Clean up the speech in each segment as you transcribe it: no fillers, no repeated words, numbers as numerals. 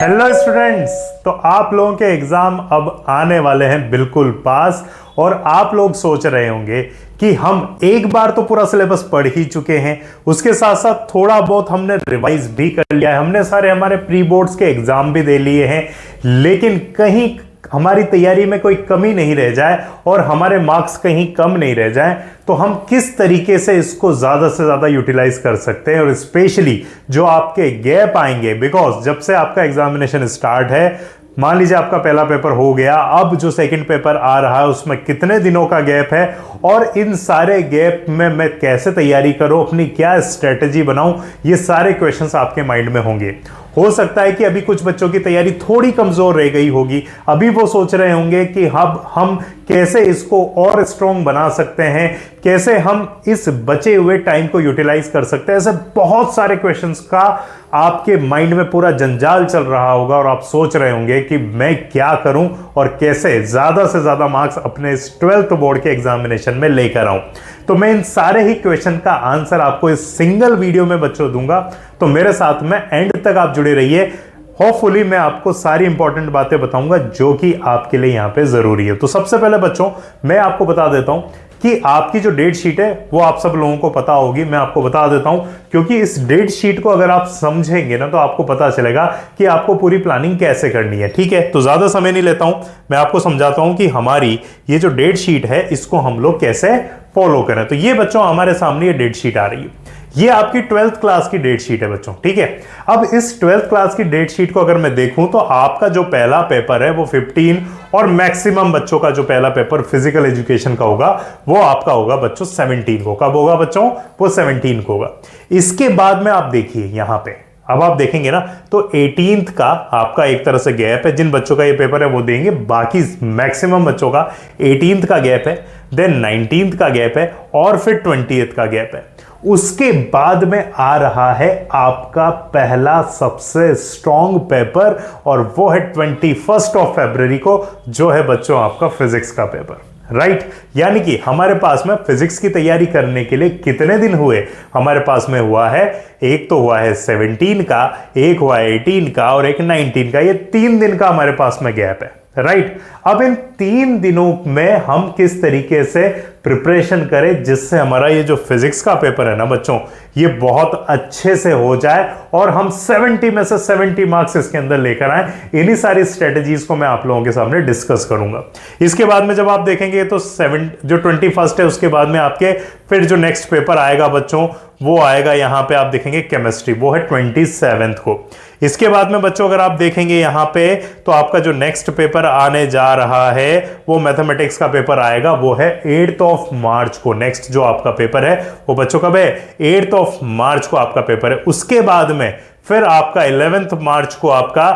Hello students. तो आप लोगों के एग्जाम अब आने वाले हैं बिल्कुल पास। और आप लोग सोच रहे होंगे कि हम एक बार तो पूरा सिलेबस पढ़ ही चुके हैं, उसके साथ साथ थोड़ा बहुत हमने रिवाइज भी कर लिया है, हमने सारे हमारे प्री बोर्ड्स के एग्जाम भी दे लिए हैं, लेकिन कहीं हमारी तैयारी में कोई कमी नहीं रह जाए और हमारे मार्क्स कहीं कम नहीं रह जाए, तो हम किस तरीके से इसको ज्यादा से ज्यादा यूटिलाइज कर सकते हैं। और स्पेशली जो आपके गैप आएंगे, बिकॉज जब से आपका एग्जामिनेशन स्टार्ट है, मान लीजिए आपका पहला पेपर हो गया, अब जो सेकंड पेपर आ रहा है उसमें कितने दिनों का गैप है और इन सारे गैप में मैं कैसे तैयारी करूं, अपनी क्या स्ट्रेटेजी बनाऊं, ये सारे क्वेश्चंस आपके माइंड में होंगे। हो सकता है कि अभी कुछ बच्चों की तैयारी थोड़ी कमजोर रह गई होगी, अभी वो सोच रहे होंगे कि हम कैसे इसको और स्ट्रॉन्ग बना सकते हैं, कैसे हम इस बचे हुए टाइम को यूटिलाइज कर सकते हैं। ऐसे बहुत सारे क्वेश्चंस का आपके माइंड में पूरा जंजाल चल रहा होगा और आप सोच रहे होंगे कि मैं क्या करूं और कैसे ज्यादा से ज्यादा मार्क्स अपने इस 12th बोर्ड के एग्जामिनेशन में लेकर आऊं। तो मैं इन सारे ही क्वेश्चन का आंसर आपको इस सिंगल वीडियो में बच्चों दूंगा, तो मेरे साथ में एंड तक आप जुड़े रहिए। होपफुली मैं आपको सारी इंपॉर्टेंट बातें बताऊंगा जो कि आपके लिए यहां पे जरूरी है। तो सबसे पहले बच्चों मैं आपको बता देता हूं कि आपकी जो डेट शीट है वो आप सब लोगों को पता होगी, मैं आपको बता देता हूं, क्योंकि इस डेट शीट को अगर आप समझेंगे ना तो आपको पता चलेगा कि आपको पूरी प्लानिंग कैसे करनी है। ठीक है, तो ज्यादा समय नहीं लेता हूं, मैं आपको समझाता हूं कि हमारी ये जो डेट शीट है इसको हम लोग कैसे फॉलो करें। तो ये बच्चों हमारे सामने ये डेट शीट आ रही है, ये आपकी 12th क्लास की डेट शीट है बच्चों। ठीक है, अब इस 12th क्लास की डेट शीट को अगर मैं देखूं तो आपका जो पहला पेपर है वो 15 और मैक्सिमम बच्चों का जो पहला पेपर फिजिकल एजुकेशन का होगा वो आपका होगा बच्चों 17 को। कब होगा बच्चों? वो 17 को होगा। इसके बाद में आप देखिए यहां पे, अब आप देखेंगे ना तो 18th का आपका एक तरह से गैप है, जिन बच्चों का ये पेपर है वो देंगे, बाकी मैक्सिमम बच्चों का 18th का गैप है, देन 19th का गैप है और फिर 20th का गैप है। उसके बाद में आ रहा है आपका पहला सबसे स्ट्रॉन्ग पेपर और वो है 21 फरवरी को, जो है बच्चों आपका फिजिक्स का पेपर। राइट, यानी कि हमारे पास में फिजिक्स की तैयारी करने के लिए कितने दिन हुए? हमारे पास में हुआ है, एक तो हुआ है 17 का, एक हुआ है 18 का और एक 19 का। ये 3 दिन का हमारे पास में गैप है। राइट, अब इन 3 दिनों में हम किस तरीके से प्रिपरेशन करें जिससे हमारा ये जो फिजिक्स का पेपर है ना बच्चों, ये बहुत अच्छे से हो जाए और हम 70 में से 70 मार्क्स इसके अंदर लेकर आए। इन्हीं सारी स्ट्रेटेजीज को मैं आप लोगों के सामने डिस्कस करूंगा। इसके बाद में जब आप देखेंगे तो जो 21 है उसके बाद में आपके फिर जो नेक्स्ट पेपर आएगा बच्चों वो आएगा, यहां पे आप देखेंगे केमिस्ट्री, वो है 27 को। इसके बाद में बच्चों अगर आप देखेंगे यहां पे तो आपका जो नेक्स्ट पेपर आने जा रहा है वो मैथमेटिक्स का पेपर आएगा, वो है 8 मार्च को। नेक्स्ट जो आपका पेपर है वो बच्चों कब है? 8 मार्च को आपका पेपर है। उसके बाद में फिर आपका 11 मार्च को आपका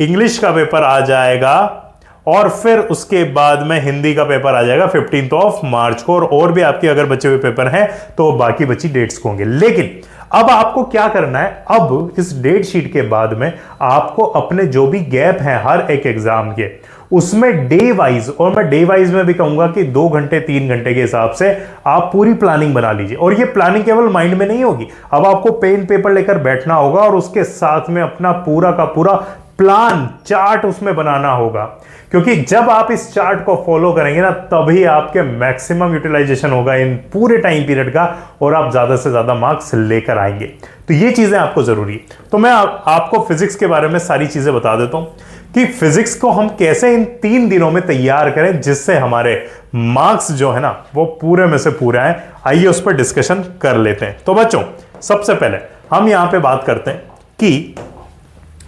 इंग्लिश का पेपर आ जाएगा और फिर उसके बाद में हिंदी का पेपर आ जाएगा 15 मार्च को। और भी आपके अगर बचे हुए पेपर हैं तो बाकी बची डेट्स को होंगे। लेकिन अब आपको क्या करना है, अब इस डेट शीट के बाद में आपको अपने जो भी गैप हैं हर एक एग्जाम के, उसमें डे वाइज, और मैं डे वाइज में भी कहूंगा कि 2 घंटे 3 घंटे के हिसाब से आप पूरी प्लानिंग बना लीजिए। और ये प्लानिंग केवल माइंड में नहीं होगी, अब आपको पेन पेपर लेकर बैठना होगा और उसके साथ में अपना पूरा का पूरा प्लान चार्ट उसमें बनाना होगा, क्योंकि जब आप इस चार्ट को फॉलो करेंगे ना तभी आपके मैक्सिमम यूटिलाइजेशन होगा इन पूरे टाइम पीरियड का और आप ज्यादा से ज्यादा मार्क्स लेकर आएंगे। तो ये चीजें आपको जरूरी है। तो मैं आपको फिजिक्स के बारे में सारी चीजें बता देता हूं कि फिजिक्स को हम कैसे इन 3 दिनों में तैयार करें जिससे हमारे मार्क्स जो है ना वो पूरे में से पूरे आए। आइए उस पर डिस्कशन कर लेते हैं। तो बच्चों सबसे पहले हम यहां पे बात करते हैं कि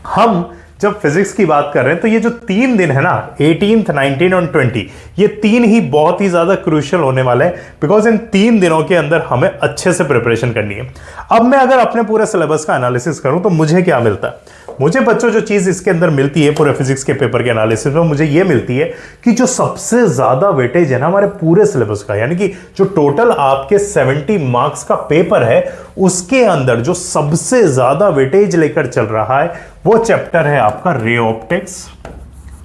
हम जब फिजिक्स की बात कर रहे हैं तो ये जो 3 दिन है ना 18, 19 और 20, ये 3 ही बहुत ही ज्यादा क्रूशियल होने वाले हैं, बिकॉज इन 3 दिनों के अंदर हमें अच्छे से प्रिपरेशन करनी है। अब मैं अगर अपने पूरे सिलेबस का एनालिसिस करूं तो मुझे क्या मिलता है? मुझे बच्चों जो चीज इसके अंदर मिलती है पूरे फिजिक्स के पेपर के एनालिसिस में, मुझे ये मिलती है कि जो सबसे ज्यादा वेटेज है ना हमारे पूरे सिलेबस का, यानी कि जो टोटल आपके 70 मार्क्स का पेपर है उसके अंदर जो सबसे ज्यादा वेटेज लेकर चल रहा है वो चैप्टर है आपका रे ऑप्टिक्स।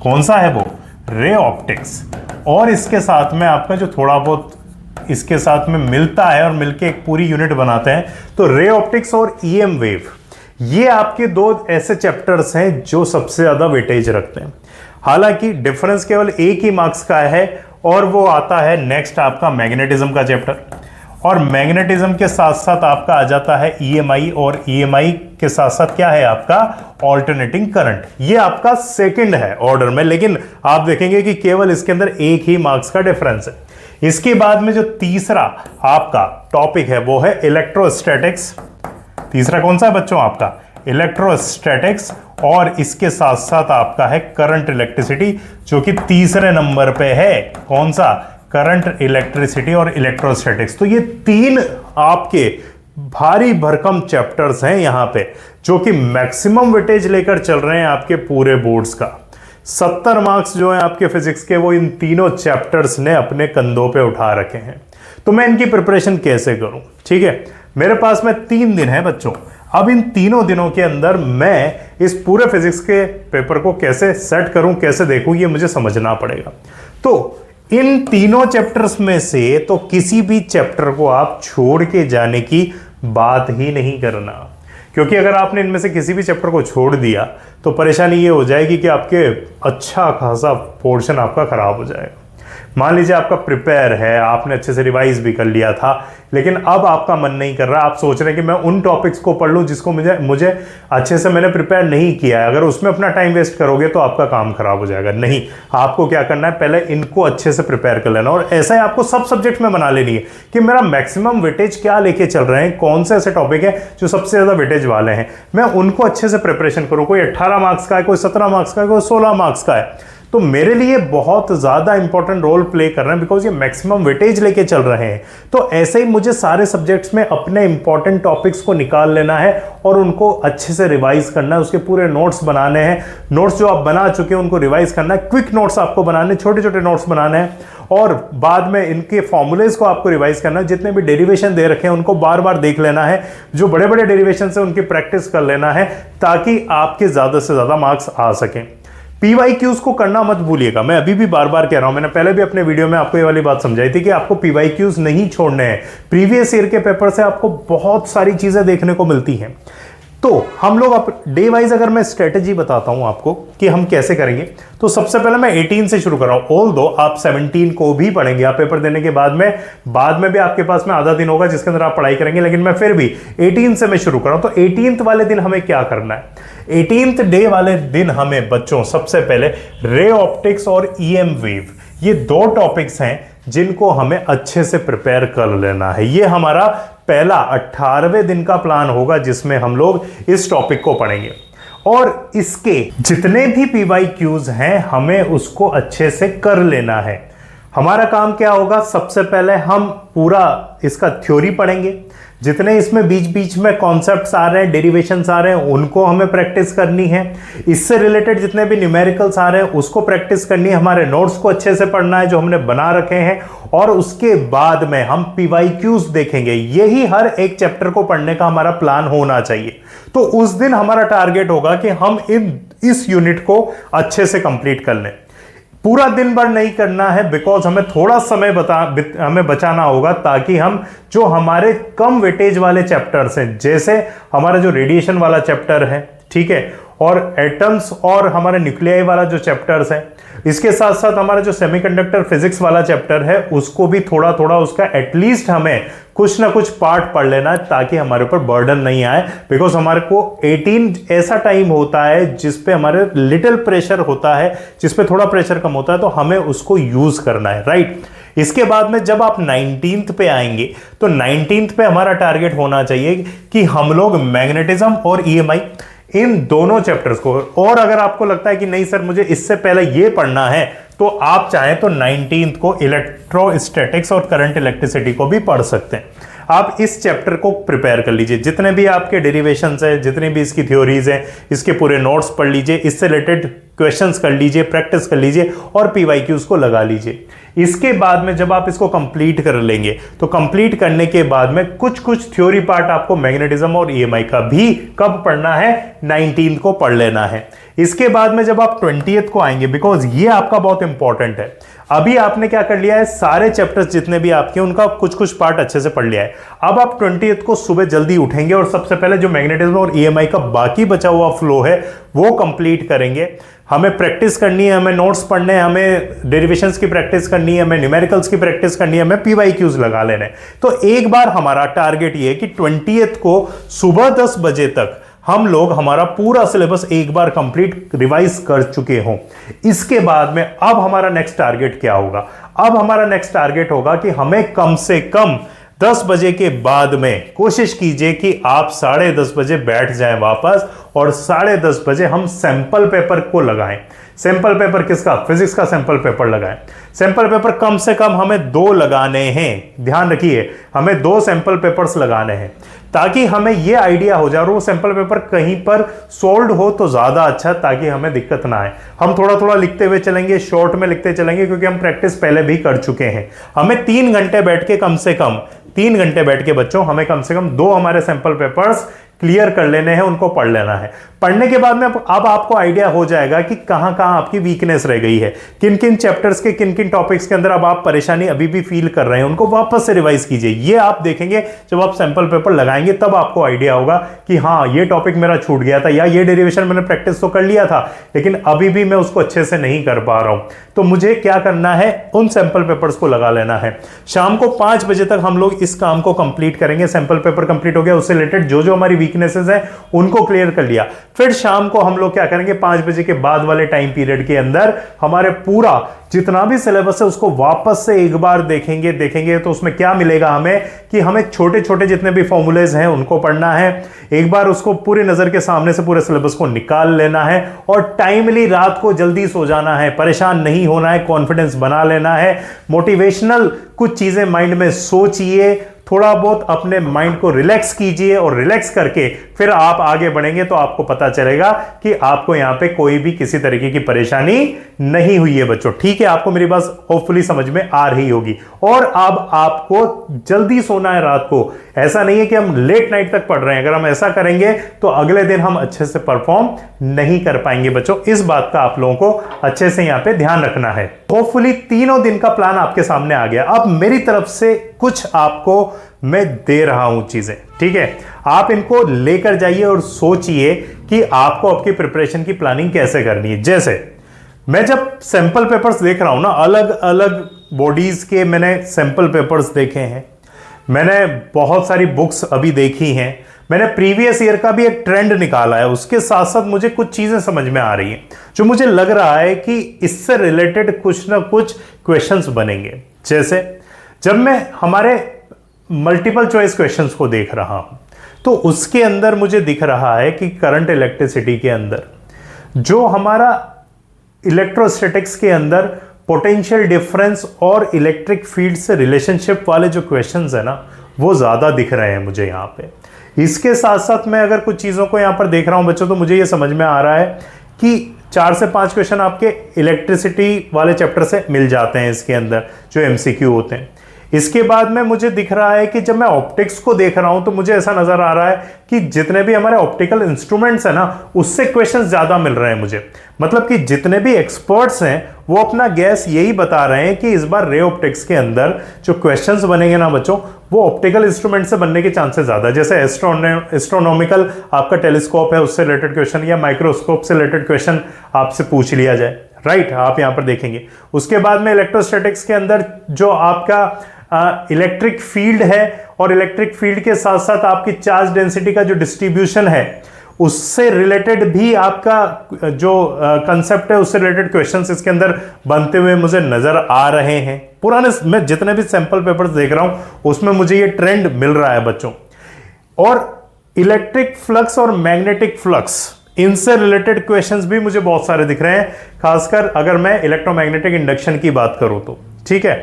कौन सा है वो? Ray optics. और इसके साथ में आपका जो थोड़ा बहुत इसके साथ में मिलता है और मिलके एक पूरी यूनिट बनाते हैं, तो रे ऑप्टिक्स और ईएम वेव, ये आपके दो ऐसे चैप्टर्स हैं जो सबसे ज्यादा वेटेज रखते हैं। हालांकि डिफरेंस केवल एक ही मार्क्स का है और वो आता है नेक्स्ट आपका मैग्नेटिज्म का चैप्टर, और मैग्नेटिज्म के साथ साथ आपका आ जाता है ईएमआई, और ईएमआई के साथ साथ क्या है आपका ऑल्टरनेटिंग करंट। ये आपका सेकंड है ऑर्डर में, लेकिन आप देखेंगे कि केवल इसके अंदर एक ही मार्क्स का डिफरेंस है। इसके बाद में जो तीसरा आपका टॉपिक है वो है इलेक्ट्रोस्टैटिक्स। तीसरा कौन सा है बच्चों आपका इलेक्ट्रोस्टैटिक्स, और इसके साथ साथ आपका है करंट इलेक्ट्रिसिटी जो कि तीसरे नंबर पे है। कौन सा करंट इलेक्ट्रिसिटी और इलेक्ट्रोस्टैटिक्स। तो ये तीन आपके भारी भरकम चैप्टर्स हैं यहां पे जो कि मैक्सिमम वेटेज लेकर चल रहे हैं आपके पूरे बोर्ड्स का। 70 मार्क्स जो है आपके फिजिक्स के वो इन तीनों चैप्टर्स ने अपने कंधों पे उठा रखे हैं। तो मैं इनकी प्रिपरेशन कैसे करूं? ठीक है, मेरे पास में 3 दिन है बच्चों। अब इन तीनों दिनों के अंदर मैं इस पूरे फिजिक्स के पेपर को कैसे सेट करूं, कैसे देखूं, ये मुझे समझना पड़ेगा। तो इन तीनों चैप्टर्स में से तो किसी भी चैप्टर को आप छोड़ के जाने की बात ही नहीं करना, क्योंकि अगर आपने इनमें से किसी भी चैप्टर को छोड़ दिया तो परेशानी ये हो जाएगी कि आपके अच्छा खासा पोर्शन आपका खराब हो जाएगा। मान लीजिए आपका प्रिपेयर है, आपने अच्छे से रिवाइज भी कर लिया था, लेकिन अब आपका मन नहीं कर रहा, आप सोच रहे हैं कि मैं उन टॉपिक्स को पढ़ लूं जिसको मुझे अच्छे से मैंने प्रिपेयर नहीं किया है। अगर उसमें अपना टाइम वेस्ट करोगे तो आपका काम खराब हो जाएगा। नहीं, आपको क्या करना है, पहले इनको अच्छे से प्रिपेयर कर लेना, और ऐसा ही आपको सब सब्जेक्ट में बना लेनी है कि मेरा मैक्सिमम वेटेज क्या लेके चल रहे हैं, कौन से ऐसे टॉपिक है जो सबसे ज्यादा वेटेज वाले हैं, मैं उनको अच्छे से प्रिपरेशन करूं। कोई 18 मार्क्स का है, कोई 17 मार्क्स का है, कोई 16 मार्क्स का है, तो मेरे लिए बहुत ज्यादा इंपॉर्टेंट रोल प्ले कर रहे हैं बिकॉज ये मैक्सिमम वेटेज लेके चल रहे हैं। तो ऐसे ही मुझे सारे सब्जेक्ट्स में अपने इंपॉर्टेंट टॉपिक्स को निकाल लेना है और उनको अच्छे से रिवाइज करना है, उसके पूरे नोट्स बनाने हैं। नोट्स जो आप बना चुके हैं उनको रिवाइज करना है, क्विक नोट्स आपको बनाने, छोटे छोटे नोट्स बनाने हैं, और बाद में इनके फॉर्मूलेज को आपको रिवाइज करना है। जितने भी डेरिवेशन दे रखे हैं उनको बार बार देख लेना है, जो बड़े बड़े डेरिवेशन है उनकी प्रैक्टिस कर लेना है ताकि आपके ज्यादा से ज्यादा मार्क्स आ सकें। पीवाईक्यूज को करना मत भूलिएगा, मैं अभी भी बार बार कह रहा हूं, मैंने पहले भी अपने वीडियो में आपको ये वाली बात समझाई थी कि आपको पीवाईक्यूज नहीं छोड़ने हैं। प्रीवियस ईयर के पेपर से आपको बहुत सारी चीजें देखने को मिलती हैं। तो हम लोग अब डे वाइज अगर मैं स्ट्रेटेजी बताता हूं आपको कि हम कैसे करेंगे, तो सबसे पहले मैं 18 से शुरू कर रहा हूं। ऑल दो आप 17 को भी पढ़ेंगे, आप पेपर देने के बाद में भी आपके पास में आधा दिन होगा जिसके अंदर आप पढ़ाई करेंगे, लेकिन मैं फिर भी 18 से मैं शुरू कर रहा हूं। तो 18th वाले दिन हमें क्या करना है? 18th डे वाले दिन हमें बच्चों सबसे पहले रे ऑप्टिक्स और ईएम वेव, ये दो टॉपिक्स हैं जिनको हमें अच्छे से प्रिपेयर कर लेना है। ये हमारा पहला 18वें दिन का प्लान होगा जिसमें हम लोग इस टॉपिक को पढ़ेंगे, और इसके जितने भी पीवाईक्यूज हैं हमें उसको अच्छे से कर लेना है। हमारा काम क्या होगा, सबसे पहले हम पूरा इसका थ्योरी पढ़ेंगे, जितने इसमें बीच बीच में कॉन्सेप्ट्स आ रहे हैं, डेरिवेशंस आ रहे हैं, उनको हमें प्रैक्टिस करनी है। इससे रिलेटेड जितने भी न्यूमेरिकल्स आ रहे हैं उसको प्रैक्टिस करनी है। हमारे नोट्स को अच्छे से पढ़ना है जो हमने बना रखे हैं, और उसके बाद में हम पीवाईक्यूज देखेंगे। यही हर एक चैप्टर को पढ़ने का हमारा प्लान होना चाहिए। तो उस दिन हमारा टारगेट होगा कि हम इस यूनिट को अच्छे से कंप्लीट कर लें। पूरा दिन भर नहीं करना है बिकॉज हमें थोड़ा समय हमें बचाना होगा, ताकि हम जो हमारे कम वेटेज वाले चैप्टर्स हैं, जैसे हमारा जो रेडिएशन वाला चैप्टर है, ठीक है, और एटम्स और हमारे न्यूक्लियाई वाला जो चैप्टर्स है, इसके साथ साथ हमारा जो सेमीकंडक्टर फिजिक्स वाला चैप्टर है उसको भी थोड़ा थोड़ा उसका एटलीस्ट हमें कुछ ना कुछ पार्ट पढ़ लेना है, ताकि हमारे ऊपर बर्डन नहीं आए। बिकॉज हमारे को 18 ऐसा टाइम होता है जिसपे हमारे लिटिल प्रेशर होता है, जिसपे थोड़ा प्रेशर कम होता है, तो हमें उसको यूज करना है, राइट। इसके बाद में जब आप 19th पे आएंगे तो 19th पे हमारा टारगेट होना चाहिए कि हम लोग मैग्नेटिज्म और ईएमआई इन दोनों चैप्टर्स को, और अगर आपको लगता है कि नहीं सर मुझे इससे पहले ये पढ़ना है, तो आप चाहें तो 19th को इलेक्ट्रोस्टैटिक्स और करंट इलेक्ट्रिसिटी को भी पढ़ सकते हैं। आप इस चैप्टर को प्रिपेयर कर लीजिए, जितने भी आपके डेरिवेशंस हैं, जितनी भी इसकी थ्योरीज हैं, इसके पूरे नोट्स पढ़ लीजिए, इससे रिलेटेड क्वेश्चंस कर लीजिए, प्रैक्टिस कर लीजिए और पीवाईक्यूज को लगा लीजिए। इसके बाद में जब आप इसको कंप्लीट कर लेंगे तो कंप्लीट करने के बाद में कुछ कुछ थ्योरी पार्ट आपको मैग्नेटिज्म और ईएमआई का भी कब पढ़ना है, 19 को पढ़ लेना है। इसके बाद में जब आप 20th को आएंगे, बिकॉज ये आपका बहुत इंपॉर्टेंट है। अभी आपने क्या कर लिया है, सारे चैप्टर्स जितने भी आपके उनका कुछ कुछ पार्ट अच्छे से पढ़ लिया है। अब आप 20th को सुबह जल्दी उठेंगे और सबसे पहले जो मैग्नेटिज्म और ईएमआई का बाकी बचा हुआ फ्लो है वो कंप्लीट करेंगे। हमें प्रैक्टिस करनी है, हमें नोट्स पढ़ने हैं, हमें डेरिवेशंस की प्रैक्टिस करनी है, हमें न्यूमेरिकल्स की प्रैक्टिस करनी है, हमें पीवाईक्यूज लगा लेने हैं। तो एक बार हमारा टारगेट ये है कि 20th को सुबह 10 बजे तक हम लोग हमारा पूरा सिलेबस एक बार कंप्लीट रिवाइज कर चुके हों। इसके बाद में अब हमारा नेक्स्ट टारगेट क्या होगा, अब हमारा नेक्स्ट टारगेट होगा कि हमें कम से कम 10 बजे के बाद में कोशिश कीजिए कि आप 10:30 बजे बैठ जाएं वापस और 10:30 बजे हम सैंपल पेपर को लगाएं। सैंपल पेपर किसका, फिजिक्स का सैंपल पेपर लगाएं। सैंपल पेपर कम से कम हमें 2 लगाने हैं, ध्यान रखिए हमें 2 सैंपल पेपर्स लगाने हैं ताकि हमें यह आइडिया हो जाए और वो सैंपल पेपर कहीं पर सोल्ड हो तो ज्यादा अच्छा, ताकि हमें दिक्कत ना आए। हम थोड़ा थोड़ा लिखते हुए चलेंगे, शॉर्ट में लिखते चलेंगे क्योंकि हम प्रैक्टिस पहले भी कर चुके हैं। हमें 3 घंटे बैठ के कम से कम 3 घंटे बैठ के बच्चों हमें कम से कम 2 हमारे सैंपल पेपर्स क्लियर कर लेने हैं, उनको पढ़ लेना है। पढ़ने के बाद में अब आपको आइडिया हो जाएगा कि कहां कहां आपकी वीकनेस रह गई है, किन किन चैप्टर्स के किन किन टॉपिक्स के अंदर अब आप परेशानी अभी भी फील कर रहे हैं, उनको वापस से रिवाइज कीजिए। ये आप देखेंगे जब आप सैंपल पेपर लगाएंगे तब आपको आइडिया होगा कि हाँ ये टॉपिक मेरा छूट गया था या ये डेरिवेशन मैंने प्रैक्टिस तो कर लिया था लेकिन अभी भी मैं उसको अच्छे से नहीं कर पा रहा हूं। तो मुझे क्या करना है, उन सैंपल पेपर्स को लगा लेना है। शाम को 5 बजे तक हम लोग इस काम को कंप्लीट करेंगे। सैंपल पेपर कंप्लीट हो गया, उससे रिलेटेड जो जो हमारी वीकनेसेस है उनको क्लियर कर लिया। फिर शाम को हम लोग क्या करेंगे, 5 बजे के बाद वाले टाइम पीरियड के अंदर हमारे पूरा जितना भी सिलेबस है उसको वापस से एक बार देखेंगे तो उसमें क्या मिलेगा हमें कि हमें छोटे छोटे जितने भी फॉर्मूलेज हैं उनको पढ़ना है। एक बार उसको पूरी नजर के सामने से पूरे सिलेबस को निकाल लेना है और टाइमली रात को जल्दी सो जाना है, परेशान नहीं होना है, कॉन्फिडेंस बना लेना है। मोटिवेशनल कुछ चीजें माइंड में सोचिए, थोड़ा बहुत अपने माइंड को रिलैक्स कीजिए और रिलैक्स करके फिर आप आगे बढ़ेंगे तो आपको पता चलेगा कि आपको यहां पे कोई भी किसी तरीके की परेशानी नहीं हुई है बच्चों। ठीक है, आपको मेरी बात होपफुली समझ में आ रही होगी। और अब आपको जल्दी सोना है रात को, ऐसा नहीं है कि हम लेट नाइट तक पढ़ रहे हैं। अगर हम ऐसा करेंगे तो अगले दिन हम अच्छे से परफॉर्म नहीं कर पाएंगे बच्चों। इस बात का आप लोगों को अच्छे से यहां पे ध्यान रखना है। होपफुली तीनों दिन का प्लान आपके सामने आ गया। अब मेरी तरफ से कुछ आपको मैं दे रहा हूं चीजें, ठीक है, आप इनको लेकर जाइए और सोचिए कि आपको आपकी प्रिपरेशन की प्लानिंग कैसे करनी है। जैसे मैं जब सैंपल पेपर्स देख रहा हूं ना, अलग अलग बॉडीज के मैंने सैंपल पेपर्स देखे हैं, मैंने बहुत सारी बुक्स अभी देखी हैं, मैंने प्रीवियस ईयर का भी एक ट्रेंड निकाला है, उसके साथ साथ मुझे कुछ चीजें समझ में आ रही हैं जो मुझे लग रहा है कि इससे रिलेटेड कुछ ना कुछ क्वेश्चंस बनेंगे। जैसे जब मैं हमारे मल्टीपल चॉइस क्वेश्चंस को देख रहा हूं तो उसके अंदर मुझे दिख रहा है कि करंट इलेक्ट्रिसिटी के अंदर जो हमारा इलेक्ट्रोस्टैटिक्स के अंदर पोटेंशियल डिफरेंस और इलेक्ट्रिक फील्ड से रिलेशनशिप वाले जो क्वेश्चंस है ना वो ज्यादा दिख रहे हैं मुझे यहाँ पे। इसके साथ साथ मैं अगर कुछ चीजों को यहाँ पर देख रहा हूं बच्चों तो मुझे ये समझ में आ रहा है कि 4 से 5 क्वेश्चन आपके इलेक्ट्रिसिटी वाले चैप्टर से मिल जाते हैं इसके अंदर जो एमसीक्यू होते हैं। इसके बाद में मुझे दिख रहा है कि जब मैं ऑप्टिक्स को देख रहा हूं तो मुझे ऐसा नजर आ रहा है कि जितने भी हमारे ऑप्टिकल इंस्ट्रूमेंट्स है ना उससे क्वेश्चंस ज्यादा मिल रहे हैं मुझे। मतलब कि जितने भी एक्सपर्ट्स हैं वो अपना गैस यही बता रहे हैं कि इस बार रे ऑप्टिक्स के अंदर जो क्वेश्चंस बनेंगे ना बच्चों वो ऑप्टिकल इंस्ट्रूमेंट से बनने के चांसेस ज्यादा है। जैसे एस्ट्रोनॉमिकल आपका टेलीस्कोप है उससे रिलेटेड क्वेश्चन या माइक्रोस्कोप से रिलेटेड क्वेश्चन आपसे पूछ लिया जाए, राइट, आप यहां पर देखेंगे। उसके बाद में इलेक्ट्रोस्टैटिक्स के अंदर जो आपका इलेक्ट्रिक फील्ड है और इलेक्ट्रिक फील्ड के साथ साथ आपकी चार्ज डेंसिटी का जो डिस्ट्रीब्यूशन है उससे रिलेटेड भी आपका जो कंसेप्ट है उससे रिलेटेड क्वेश्चंस इसके अंदर बनते हुए मुझे नजर आ रहे हैं। पुराने मैं जितने भी सैंपल पेपर्स देख रहा हूं उसमें मुझे ये ट्रेंड मिल रहा है बच्चों। और इलेक्ट्रिक फ्लक्स और मैग्नेटिक फ्लक्स इनसे रिलेटेड क्वेश्चंस भी मुझे बहुत सारे दिख रहे हैं, खासकर अगर मैं इलेक्ट्रोमैग्नेटिक इंडक्शन की बात करूं तो, ठीक है।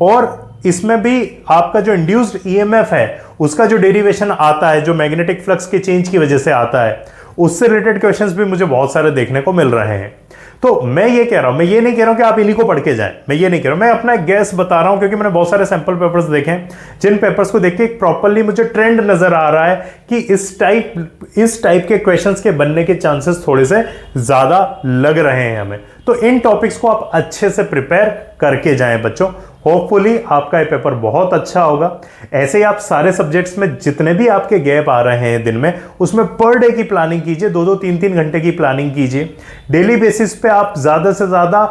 और इसमें भी आपका जो इंड्यूस्ड ईएमएफ है उसका जो डेरिवेशन आता है जो मैग्नेटिक फ्लक्स के चेंज की वजह से आता है उससे रिलेटेड क्वेश्चंस भी मुझे बहुत सारे देखने को मिल रहे हैं। तो मैं ये कह रहा हूं, मैं ये नहीं कह रहा हूं कि आप इन्हीं को पढ़ के जाएं, मैं ये नहीं कह रहा हूं, मैं अपना गैस बता रहा हूं क्योंकि मैंने बहुत सारे सैंपल पेपर्स देखे हैं जिन पेपर्स को देख के एक प्रॉपरली मुझे ट्रेंड नजर आ रहा है कि इस टाइप के क्वेश्चंस के बनने के चांसेस थोड़े से ज्यादा लग रहे हैं हमें। तो इन टॉपिक्स को आप अच्छे से प्रिपेयर करके जाएं बच्चों, होपफुली आपका ये पेपर बहुत अच्छा होगा। ऐसे ही आप सारे सब्जेक्ट्स में जितने भी आपके गैप आ रहे हैं दिन में, उसमें पर डे की प्लानिंग कीजिए, 2-2 3-3 घंटे की प्लानिंग कीजिए। डेली बेसिस पे आप ज्यादा से ज्यादा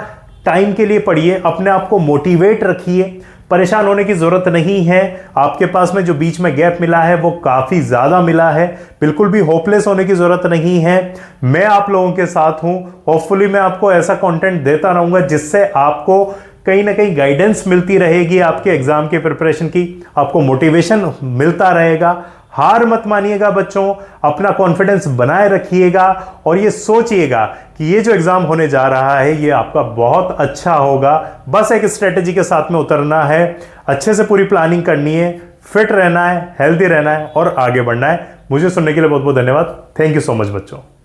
टाइम के लिए पढ़िए, अपने आप को मोटिवेट रखिए, परेशान होने की जरूरत नहीं है। आपके पास में जो बीच में गैप मिला है वो काफी ज्यादा मिला है, बिल्कुल भी होपलेस होने की जरूरत नहीं है। मैं आप लोगों के साथ हूं, होपफुली मैं आपको ऐसा कंटेंट देता रहूंगा जिससे आपको कहीं ना कहीं गाइडेंस मिलती रहेगी, आपके एग्जाम के प्रिपरेशन की आपको मोटिवेशन मिलता रहेगा। हार मत मानिएगा बच्चों, अपना कॉन्फिडेंस बनाए रखिएगा और ये सोचिएगा कि ये जो एग्जाम होने जा रहा है ये आपका बहुत अच्छा होगा। बस एक स्ट्रेटेजी के साथ में उतरना है, अच्छे से पूरी प्लानिंग करनी है, फिट रहना है, हेल्दी रहना है और आगे बढ़ना है। मुझे सुनने के लिए बहुत बहुत धन्यवाद। थैंक यू सो मच बच्चों।